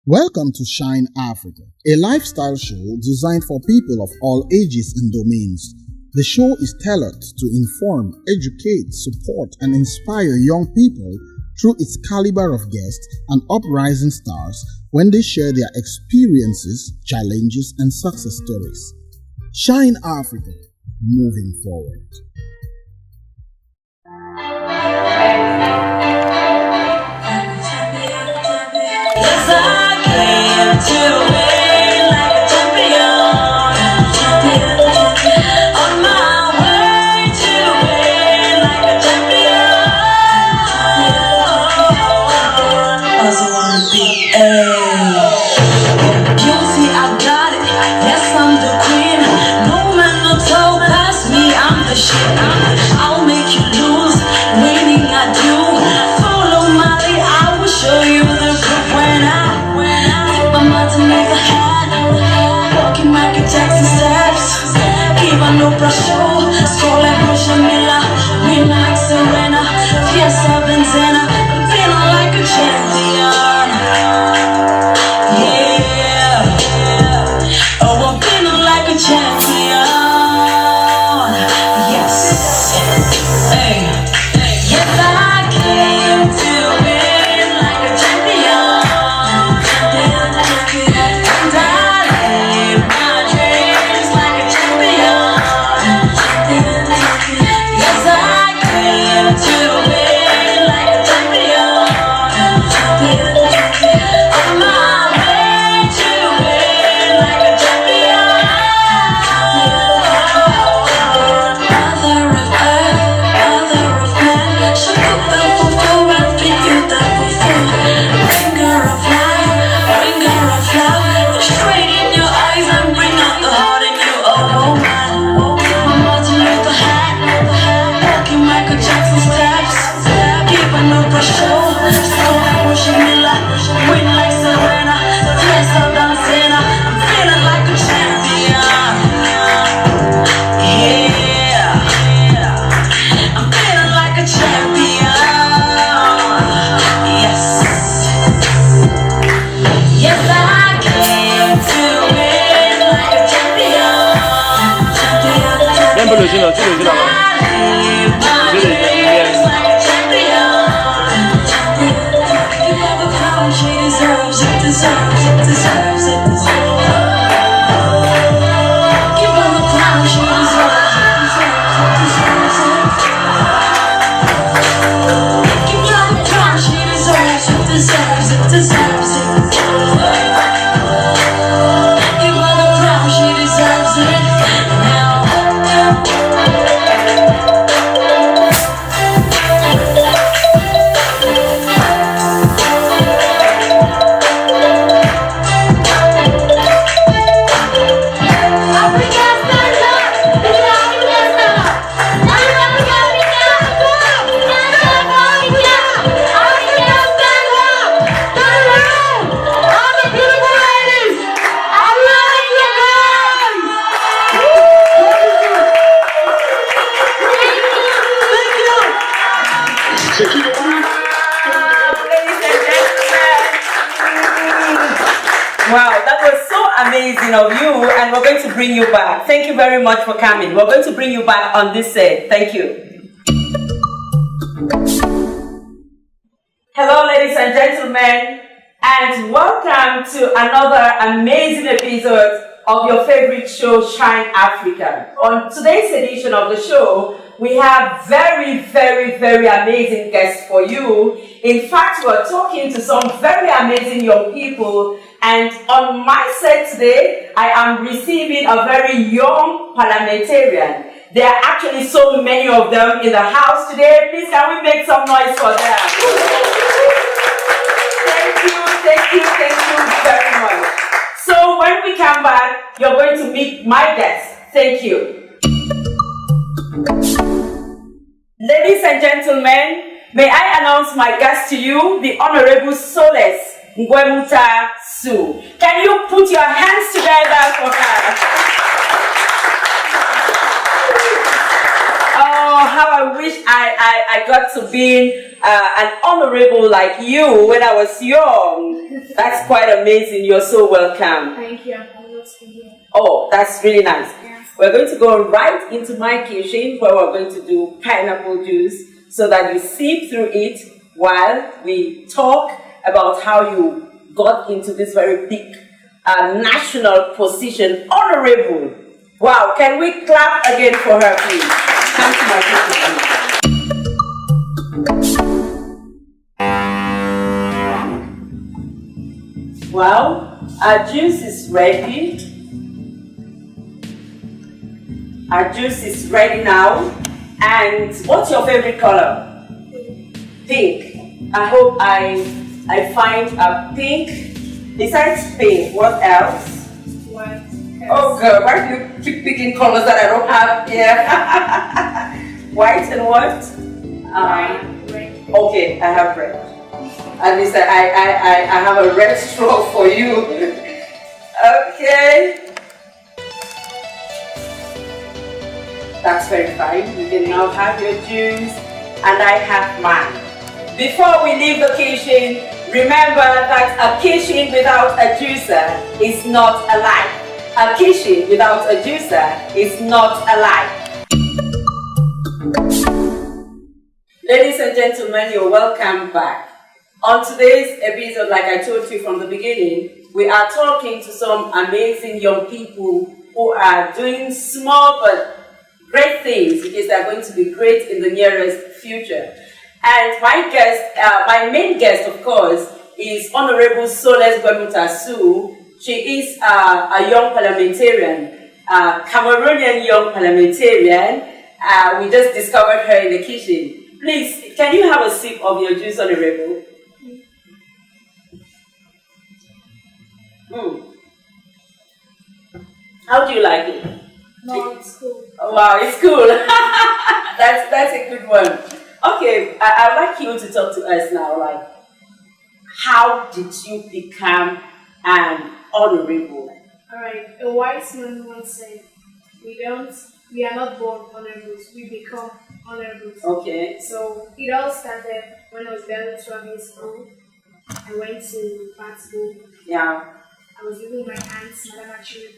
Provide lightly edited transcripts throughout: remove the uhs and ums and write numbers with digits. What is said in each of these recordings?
Welcome to Shine Africa, a lifestyle show designed for people of all ages and domains. The show is tailored to inform, educate, support, and inspire young people through its caliber of guests and uprising stars when they share their experiences, challenges, and success stories. Shine Africa, moving forward. Bring you back. Thank you very much for coming. We're going to bring you back on this set. Thank you. Hello, ladies and gentlemen, and welcome to another amazing episode of your favorite show, Shine Africa. On today's edition of the show, we have very amazing guests for you. In fact, we're talking to some very amazing young people. And on my set today, I am receiving a very young parliamentarian. There are actually so many of them in the house today. Please, can we make some noise for them? Thank you very much. So when we come back, you're going to meet my guests. Thank you. Ladies and gentlemen, may I announce my guest to you, the Honorable Solace. Can you put your hands together for her? Oh, how I wish I got to be an honorable like you when I was young. That's quite amazing. You're so welcome. Thank you. I'm honored to be here. Oh, that's really nice. Yeah. We're going to go right into my kitchen where we're going to do pineapple juice so that you sip through it while we talk about how you got into this very big national position, honorable. Wow, can we clap again for her, please? Come to my kitchen, please. Well, our juice is ready. Our juice is ready now. And what's your favorite color? Pink. I hope I find a pink. Besides pink, what else? White. Oh girl, why do you keep picking colors that I don't have here? White and what? Red. Okay, I have red. At least I have a red straw for you. Okay. That's very fine. You can now have your juice and I have mine. Before we leave the kitchen, remember that a kitchen without a juicer is not alive. A kitchen without a juicer is not alive. Ladies and gentlemen, you're welcome back. On today's episode, like I told you from the beginning, we are talking to some amazing young people who are doing small but great things because they are going to be great in the nearest future. And my main guest, of course, is Honorable Solace Su. She is a young parliamentarian, Cameroonian young parliamentarian. We just discovered her in the kitchen. Please, can you have a sip of your juice, Honorable? How do you like it? No, it's cool. Oh, wow, it's cool. That's a good one. Okay, I'd like you to talk to us now. Like, how did you become an honorable? Alright, a wise man once said, we are not born honorables, we become honorables. Okay. So it all started when I was barely 12 years old. I went to art school. Yeah. I was living with my aunt, Madam Achille,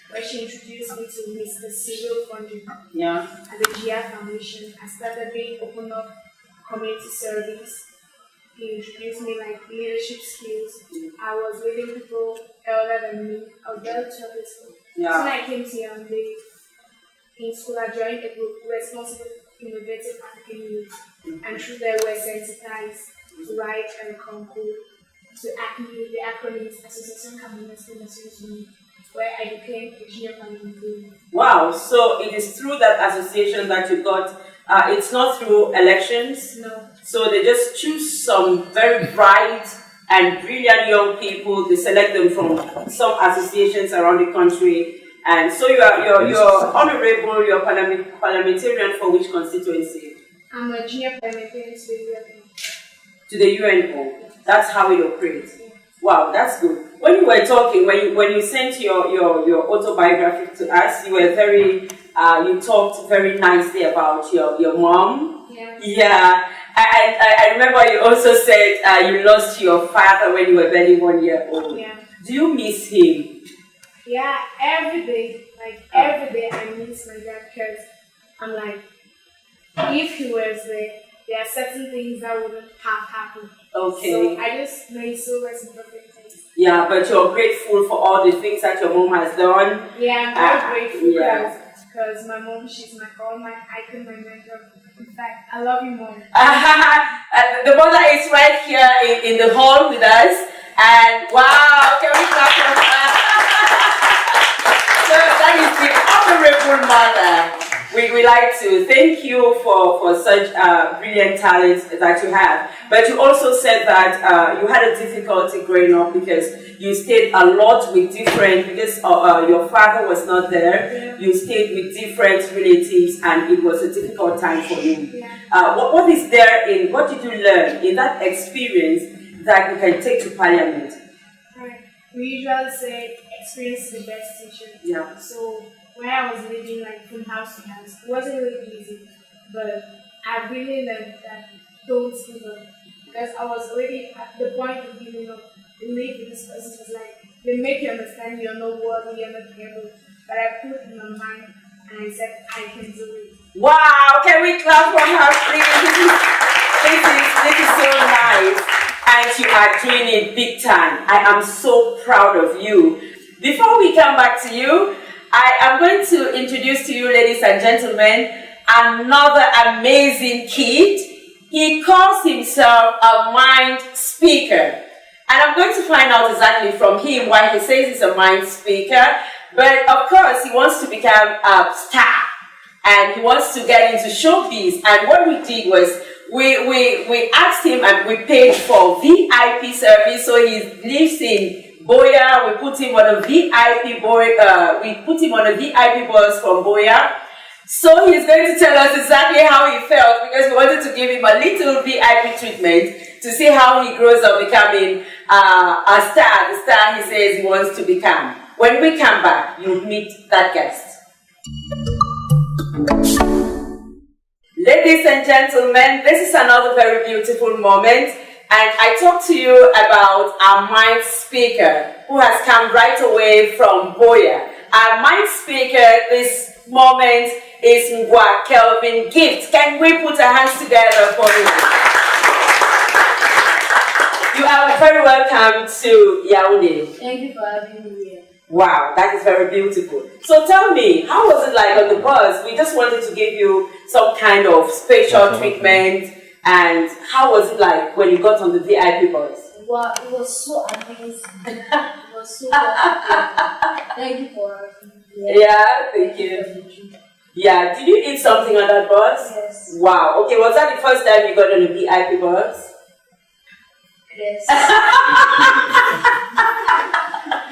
where she introduced me to Mr. Cyril Funding. Yeah. At the GIA Foundation. I started being open up community service. He introduced me like leadership skills. I was leading people elder than me. I was barely 12 years old. Yeah. So when I came to Yaoundé, in school I joined a group responsible for innovative African youth. And through there we were sensitized to write and concours, to accumulate the acronyms Association Camerounais Nations Unies, where I became a junior parliamentarian. Wow, so it is through that association that you got, it's not through elections? No. So they just choose some very bright and brilliant young people, they select them from some associations around the country, and so you're honorable, you're parliamentarian for which constituency? I'm a junior parliamentarian to the UN. To the UNO. That's how it operates. Wow, that's good. When you were talking, when you sent your autobiography to us, you were you talked very nicely about your mom. Yeah. Yeah. I remember you also said you lost your father when you were barely 1 year old. Yeah. Do you miss him? Yeah, every day. Like every day I miss my dad because I'm like, if he was there are certain things that wouldn't have happened. Okay. So I just know he's so in perfect place. Yeah, but you're grateful for all the things that your mom has done. Yeah, I'm very grateful Yeah. because my mom, she's my icon, my mentor. In fact, I love you, Mom. The mother is right here in the hall with us. And wow, can we clap for her? So that is the honorable mother. We like to thank you for such brilliant talent that you have. But you also said that you had a difficulty growing up because you stayed a lot with because your father was not there. Yeah. You stayed with different relatives and it was a difficult time for you. Yeah. What did you learn in that experience that you can take to Parliament? Right. We usually say experience is the best teacher. Yeah. So when I was living like from house to house, it wasn't really easy. but I really learned that don't give up. Because I was already at the point of giving up. Believe in this person was like, they make you understand you're not worthy, you're not able. But I put in my mind and I said, I can do it. Wow, can we clap for her, please? This is so nice. And you are doing it big time. I am so proud of you. Before we come back to you, I am going to introduce to you, ladies and gentlemen, another amazing kid. He calls himself a mind speaker. And I'm going to find out exactly from him why he says he's a mind speaker. But of course, he wants to become a star. And he wants to get into showbiz. And what we did was, we asked him and we paid for VIP service. So he lives in Boya. We put him on a VIP bus from Boya. So he's going to tell us exactly how he felt, because we wanted to give him a little VIP treatment to see how he grows up becoming a star, the star he says he wants to become. When we come back, you'll meet that guest. Ladies and gentlemen, this is another very beautiful moment, and I talk to you about our mind speaker who has come right away from Boya. Our mind speaker this moment is Kelvin-Gift. Can we put our hands together for him? You are very welcome to Yaoundé. Thank you for having me here. Wow, that is very beautiful. So tell me, how was it like on the bus? We just wanted to give you some kind of special treatment. And how was it like when you got on the VIP bus? Wow, it was so amazing. It was so wonderful. Thank you for having me. Yeah, thank you. Yeah, did you eat something on that bus? Yes. Wow, okay, was that the first time you got on a VIP bus? Yes.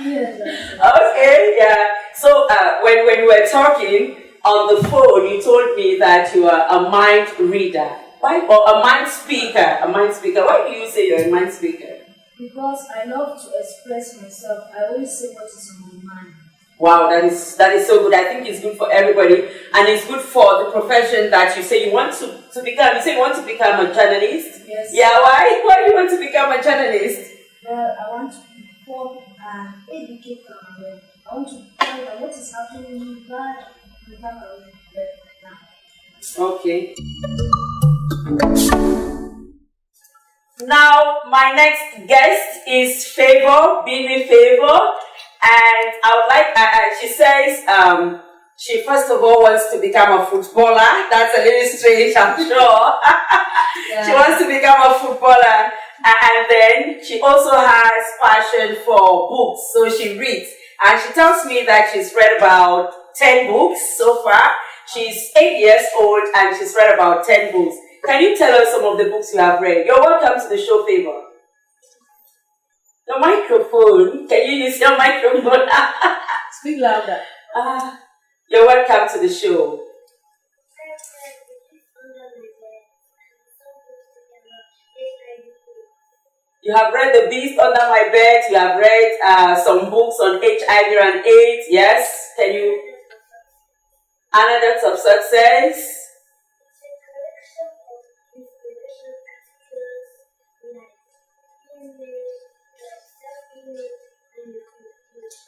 Yes. Okay, yeah. So when we were talking on the phone, you told me that you are a mind reader. Why? Or a mind speaker. A mind speaker. Why do you say you're a mind speaker? Because I love to express myself. I always say what is on my mind. Wow, that is so good. I think it's good for everybody, and it's good for the profession that you say you want to become. You say you want to become a journalist. Yes. Yeah. Why? Why do you want to become a journalist? Well, I want to inform and educate them. I want to find out what is happening in the around now. Okay. Now, my next guest is Favor, Bibi Favor, and I would like, she says, she first of all wants to become a footballer. That's a little strange, I'm sure. Yeah. She wants to become a footballer, and then she also has passion for books, so she reads. And she tells me that she's read about 10 books so far. She's 8 years old and she's read about 10 books. Can you tell us some of the books you have read? You're welcome to the show, Favor. The microphone. Can you use your microphone? Speak louder. You're welcome to the show. You have read The Beast Under My Bed. You have read some books on HIV and AIDS. Yes? Can you? Anecdotes of Success.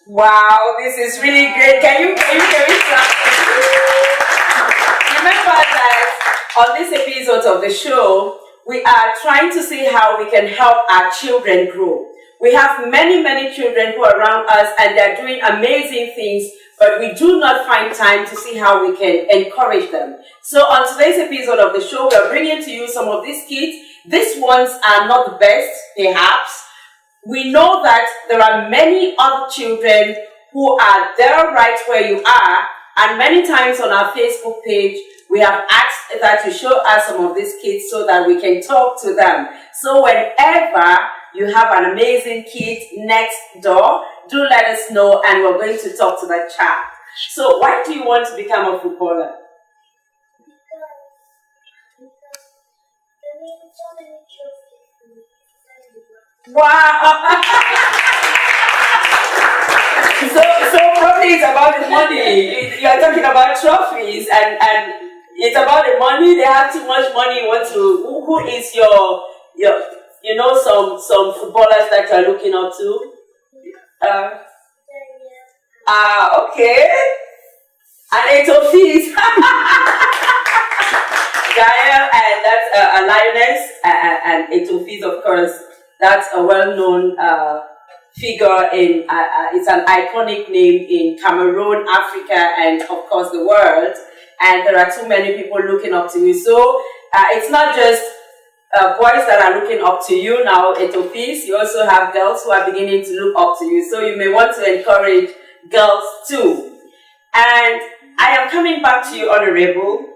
Wow, this is really great. Can you clap? Remember that on this episode of the show, we are trying to see how we can help our children grow. We have many children who are around us and they're doing amazing things, but we do not find time to see how we can encourage them. So on today's episode of the show, we're bringing to you some of these kids. These ones are not the best, perhaps. We know that there are many other children who are there right where you are, and many times on our Facebook page, we have asked that you show us some of these kids so that we can talk to them. So whenever you have an amazing kid next door, do let us know and we're going to talk to that child. So why do you want to become a footballer? Wow! so probably it's about the money. You are talking about trophies and It's about the money. They have too much money. Who is your some footballers that you are looking up to? Okay. And Etofis. Gael, and that's a lioness, and Etofis, of course, that's a well-known figure in, it's an iconic name in Cameroon, Africa, and of course the world. And there are too many people looking up to you. So it's not just boys that are looking up to you now, Etofis. You also have girls who are beginning to look up to you. So you may want to encourage girls too. And I am coming back to you, Honorable.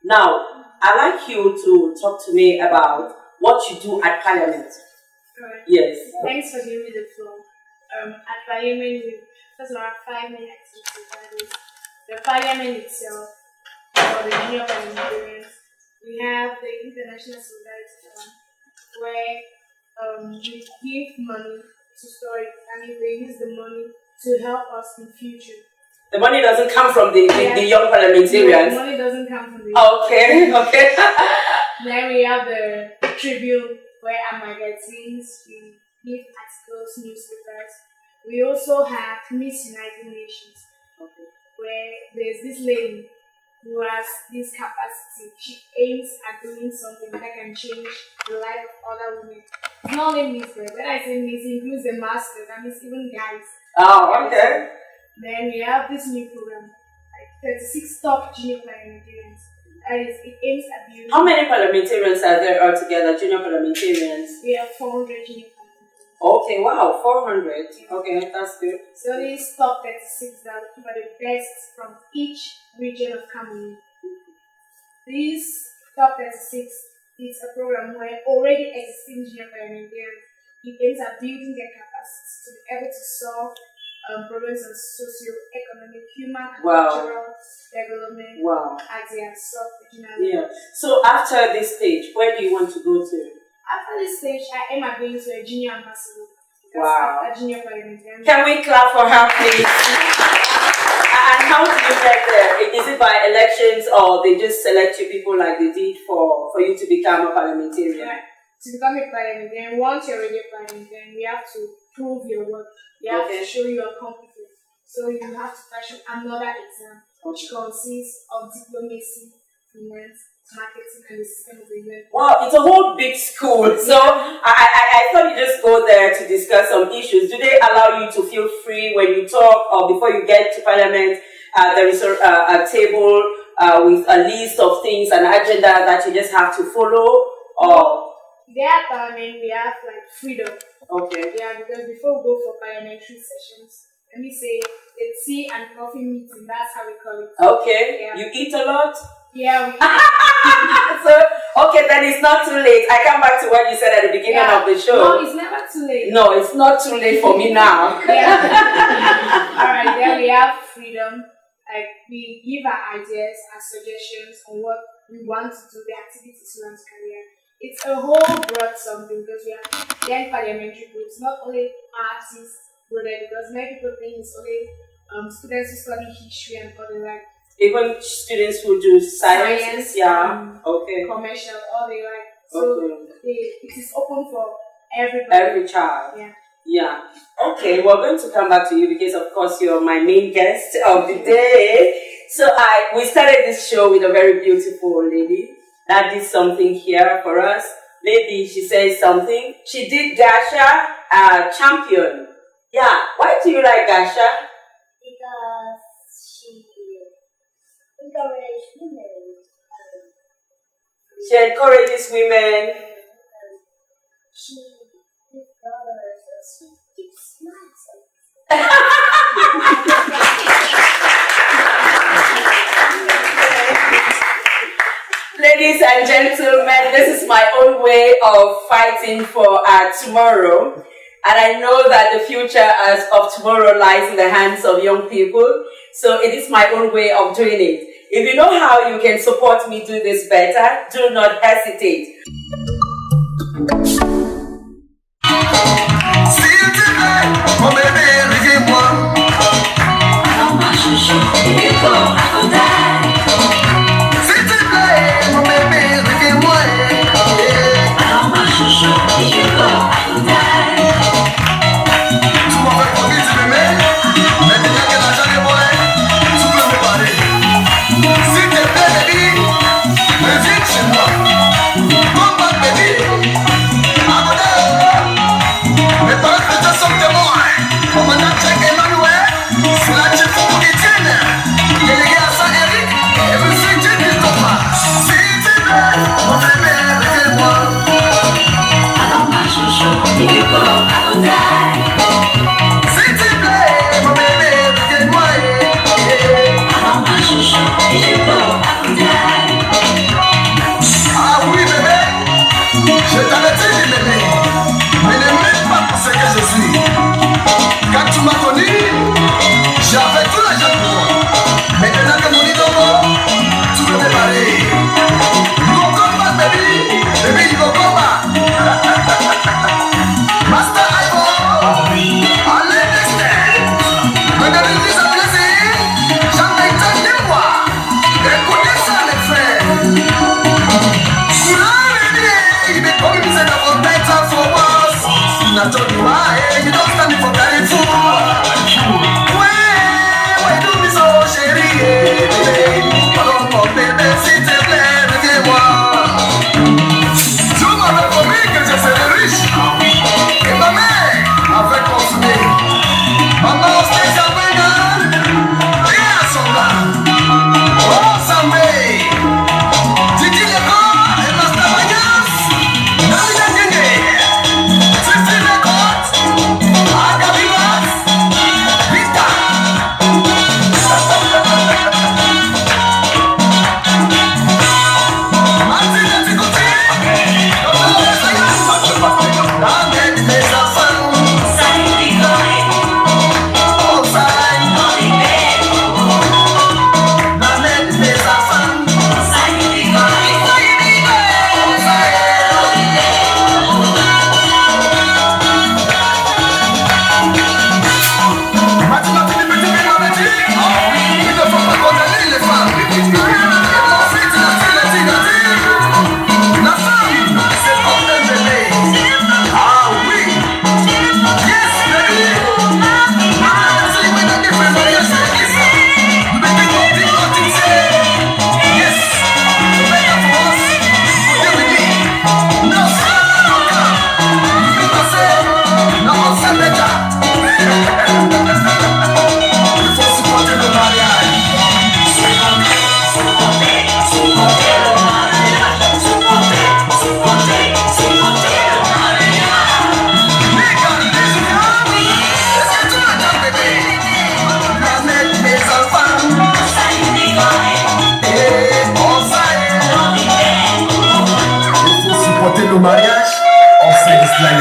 Now, I'd like you to talk to me about what you do at Parliament. Right. Yes. Thanks for giving me the floor. At Parliament, there's around 5 main activities. That is the Parliament itself, for the junior parliamentarians. We have the International Solidarity Fund, where we give money to storage, and they use the money to help us in future. The money doesn't come from the young parliamentarians. No, the money doesn't come from the Okay. Then we have the Tribune, where our magazines, we give articles, newspapers. We also have Miss United Nations, where there's this lady who has this capacity. She aims at doing something that can change the life of other women. It's not only Miss, but when I say Miss, it includes the master, that means even guys. Oh, okay. Then we have this new program, like 36 top junior parliamentarians. That is, it aims at building. How many parliamentarians are there altogether, junior parliamentarians? We have 400 junior parliamentarians. Okay, wow, 400. Okay, that's good. So these top 36 are looking for the best from each region of Cameroon. These top 36 is a program where already existing junior parliamentarians, it aims at building their capacity to be able to solve problems of socio-economic, human, and cultural development as they are solved regionally. Yeah. So after this stage, where do you want to go to? After this stage, I aim at going to a junior ambassador. Wow. A junior parliamentarian. Can we clap for her, please? And how do you get there? Is it by elections, or they just select you people like they did for you to become a parliamentarian? Right. To become a parliamentarian, once you're already a parliamentarian, we have to prove your work. You have to show you are competent. So you have to pass another exam, which consists of diplomacy, finance, marketing, and the system of the UN. Wow, it's a whole big school. So I thought you just go there to discuss some issues. Do they allow you to feel free when you talk, or before you get to Parliament, there is a table with a list of things, an agenda that you just have to follow? Or there at Parliament, we have like freedom. Okay. Yeah, because before we go for parliamentary sessions, let me say the tea and coffee meeting, that's how we call it. Okay. Yeah. You eat a lot? Yeah, we eat. So, okay, then it's not too late. I come back to what you said at the beginning of the show. No, it's never too late. No, it's not too late for me now. Yeah. Alright, then we have freedom. Like, we give our ideas, our suggestions on what we want to do, the activities we want to carry out. It's a whole broad something, because we have young parliamentary groups, not only artists go there, because many people think it's only students who study history and other like. Even students who do science, commercial, all they like. So it is open for everybody. Every child. Yeah. Okay, we're going to come back to you because, of course, you're my main guest of the day. So we started this show with a very beautiful lady that did something here for us. Maybe she says something. She did Gasha champion. Yeah. Why do you like Gasha? Because she encourages women. She encourages women. She gives brothers and she gives smiles. Ladies and gentlemen, this is my own way of fighting for tomorrow. And I know that the future of tomorrow lies in the hands of young people. So it is my own way of doing it. If you know how you can support me do this better, do not hesitate. It's like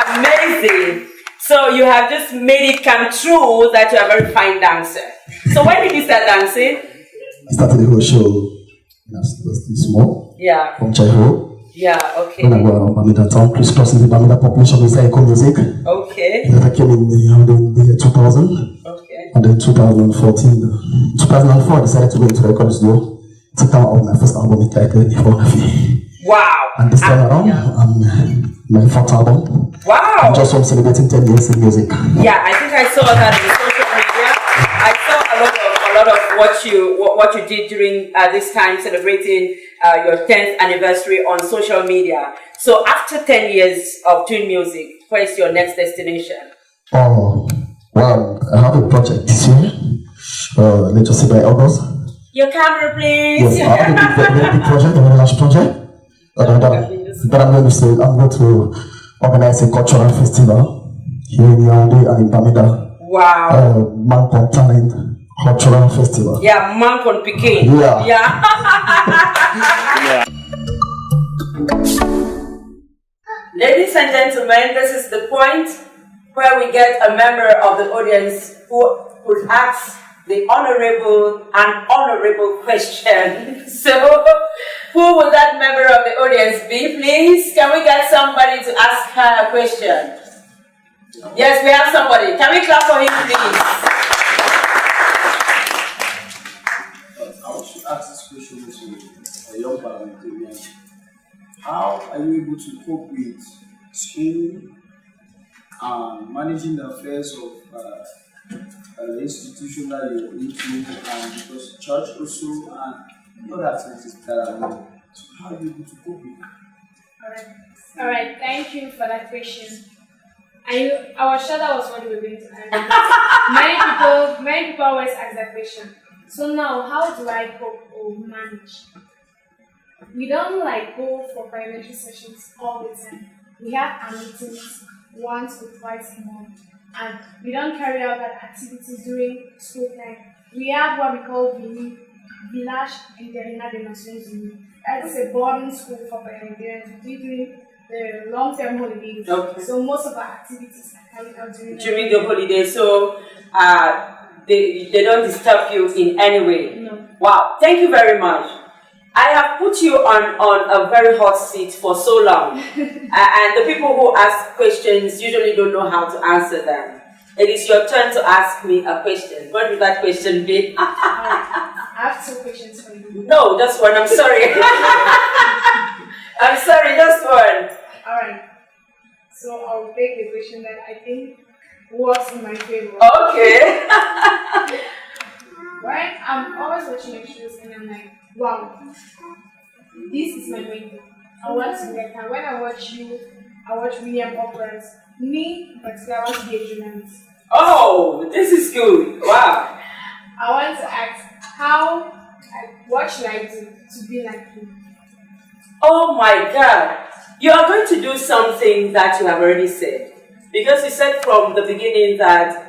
amazing. So you have just made it come true that you are a very fine dancer. So when did you start dancing? I started the whole show when I was still small. Yeah. From childhood. Yeah, okay. When I go around Bamida town, crisscrossing the Bamida population with echo music. Okay. Then I came in the year 2000. Okay. And then 2004, I decided to go into the recording studio to come out with my first album entitled Phonography. Wow. And this time around, my fourth album. Wow. I'm just home celebrating 10 years in music. Yeah, I think I saw that in social media. I saw a lot of what you did during this time celebrating your 10th anniversary on social media. So after 10 years of doing music, where is your next destination? Oh, well, I have a project this year. Let's just say by August. Your camera, please. Yes, I have a very big project, a very large project. That I'm going to organize a cultural festival here in Yaoundé and in Bamida. Wow. Mancon Talent Cultural Festival. Yeah, Mancon Peking. Yeah. Yeah. Ladies and gentlemen, this is the point where we get a member of the audience who could ask the honorable question. So, who would that member of the audience be, please? Can we get somebody to ask her a question? Yes, we have somebody. Can we clap for him, please? I want to ask this question to a young parliamentarian. How are you able to cope with school and managing the affairs of the institution that you're into, and because church also and other activities that are known? So how are you able to cope with it? Alright, thank you for that question. I was sure that was what you were going to ask. Many people always ask that question. So now, how do I cope or manage? We don't go for parliamentary sessions all the time. We have our meetings once or twice a month, and we don't carry out that activities during school time. We have what we call Village Intérimaire des Nations Unies. That's a boarding school for parliamentarians. We do the long-term holidays. Okay. So most of our activities are carried out during the holiday. So they don't disturb you in any way. No. Wow, thank you very much. I have put you on a very hot seat for so long, and the people who ask questions usually don't know how to answer them. It is your turn to ask me a question. What would that question be? I have two questions for you. No, just one. I'm sorry. I'm sorry, just one. Alright. So I'll take the question that I think works in my favor. Okay. Right? I'm always watching your shows and I'm like, wow, this is my mentor. I want to get her. When I watch you, I watch William operas. Me, but I want to be a journalist. Oh, this is good. Wow. I want to ask, what should I do to be like you? Oh my God. You are going to do something that you have already said. Because you said from the beginning that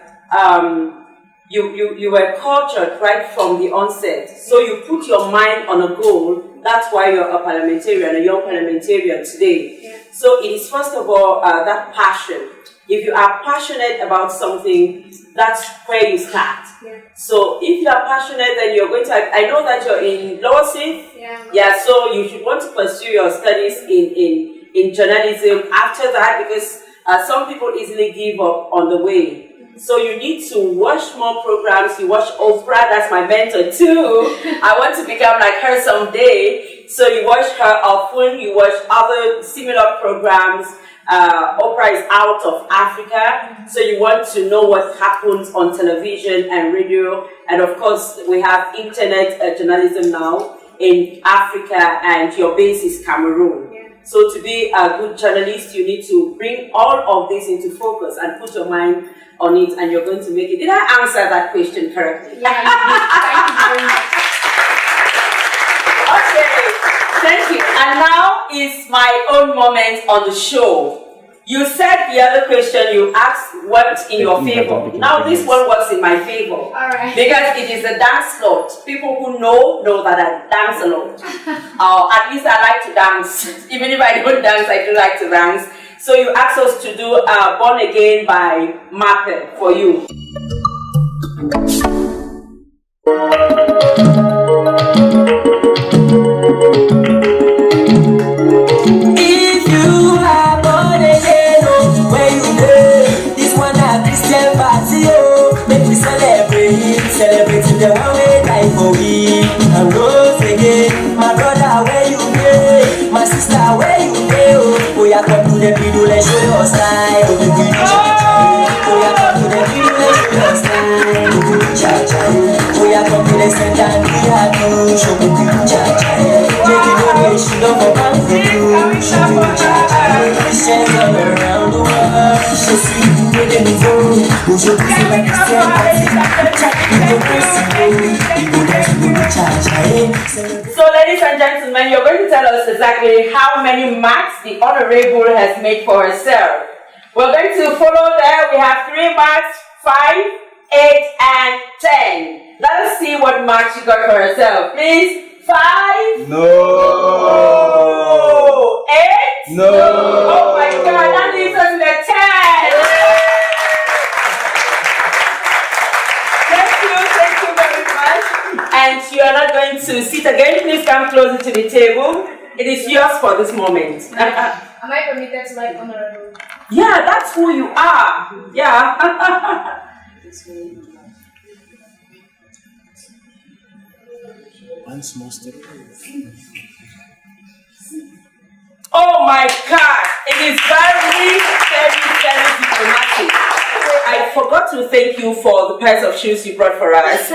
you were cultured right from the onset. So you put your mind on a goal. That's why you're a parliamentarian, a young parliamentarian today. Yeah. So it is first of all that passion. If you are passionate about something, that's where you start. Yeah. So if you are passionate, then you're going to, I know that you're in Lower Sixth. Yeah, so you should want to pursue your studies in journalism after that, because some people easily give up on the way. So you need to watch more programs. You watch Oprah, that's my mentor too. I want to become like her someday. So you watch her often, you watch other similar programs. Oprah is out of Africa, so you want to know what happens on television and radio. And of course, we have internet journalism now in Africa, and your base is Cameroon. Yeah. So to be a good journalist, you need to bring all of this into focus and put your mind on it, and you're going to make it. Did I answer that question correctly? Yeah, thank you very much. Okay, thank you. And now is my own moment on the show. You said the other question you asked worked in your favor. Now this one works in my favor. Alright. Because it is a dance lot. People who know that I dance a lot. At least I like to dance. Even if I don't dance, I do like to dance. So you asked us to do Born Again by Martha for you. If you are born again, oh, where you live, this one a Christian party, oh, make we celebrate the one way die for we, and rose again, my brother where you live, my sister where you live, oh, yeah, come to the video, let's show your style, oh, yeah, come to the video, let's show your style, oh, yeah, come to the center, and we are to show me cha-cha, make you know they should go for bank for you, Christians all around the world, she see you with them before, you should be so like Christian party, So ladies and gentlemen, you're going to tell us exactly how many marks the Honorable has made for herself. We're going to follow there. We have 3 marks, 5, 8, and 10. Let us see what marks she got for herself. Please. 5? No. 8? No. Oh my God, that leaves us with a 10. Thank you very much. And you are not going to sit again. Please come closer to the table. It is yours for this moment. Am I permitted to write honorable? Yeah, that's who you are. Yeah. One small step. Oh my God! It is very diplomatic. I forgot to thank you for the pairs of shoes you brought for us.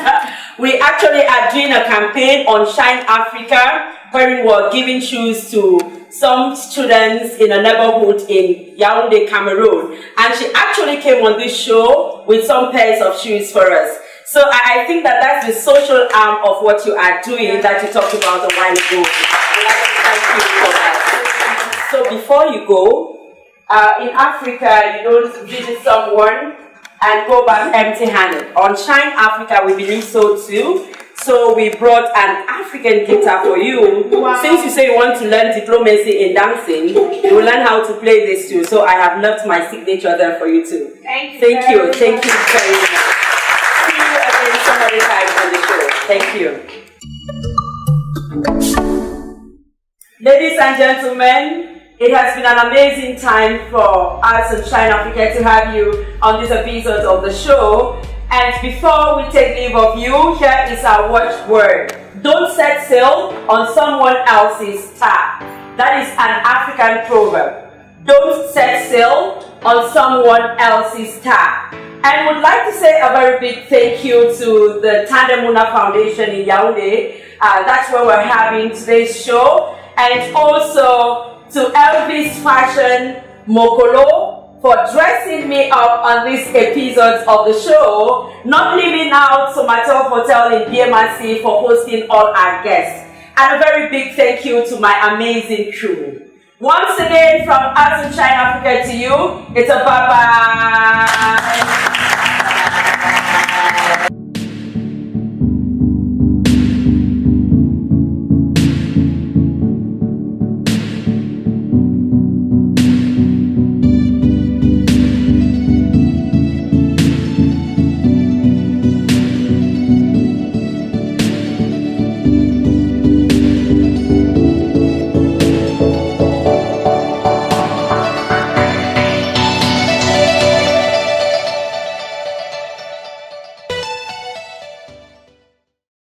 We actually are doing a campaign on Shine Africa, where we were giving shoes to some students in a neighborhood in Yaoundé, Cameroon. And she actually came on this show with some pairs of shoes for us. So I think that that's the social arm of what you are doing that you talked about a while ago. I'd like to thank you for that. So before you go, in Africa, you don't visit someone and go back empty-handed. On Shine Africa, we believe so too. So we brought an African guitar for you. Wow. Since you say you want to learn diplomacy in dancing, you will learn how to play this too. So I have left my signature there for you too. Thank you. Thank you very much. See you again some other time on the show. Thank you. Ladies and gentlemen, it has been an amazing time for us in Shine Africa to have you on this episode of the show. And before we take leave of you, here is our watchword. Don't set sail on someone else's star. That is an African proverb. Don't set sail on someone else's star. And would like to say a very big thank you to the Tandemuna Foundation in Yaoundé. That's where we're having today's show. And also to Elvis Fashion Mokolo for dressing me up on this episode of the show, not leaving out Somatel Hotel in BMRC for hosting all our guests. And a very big thank you to my amazing crew. Once again, from us in China Africa to you, it's a bye-bye.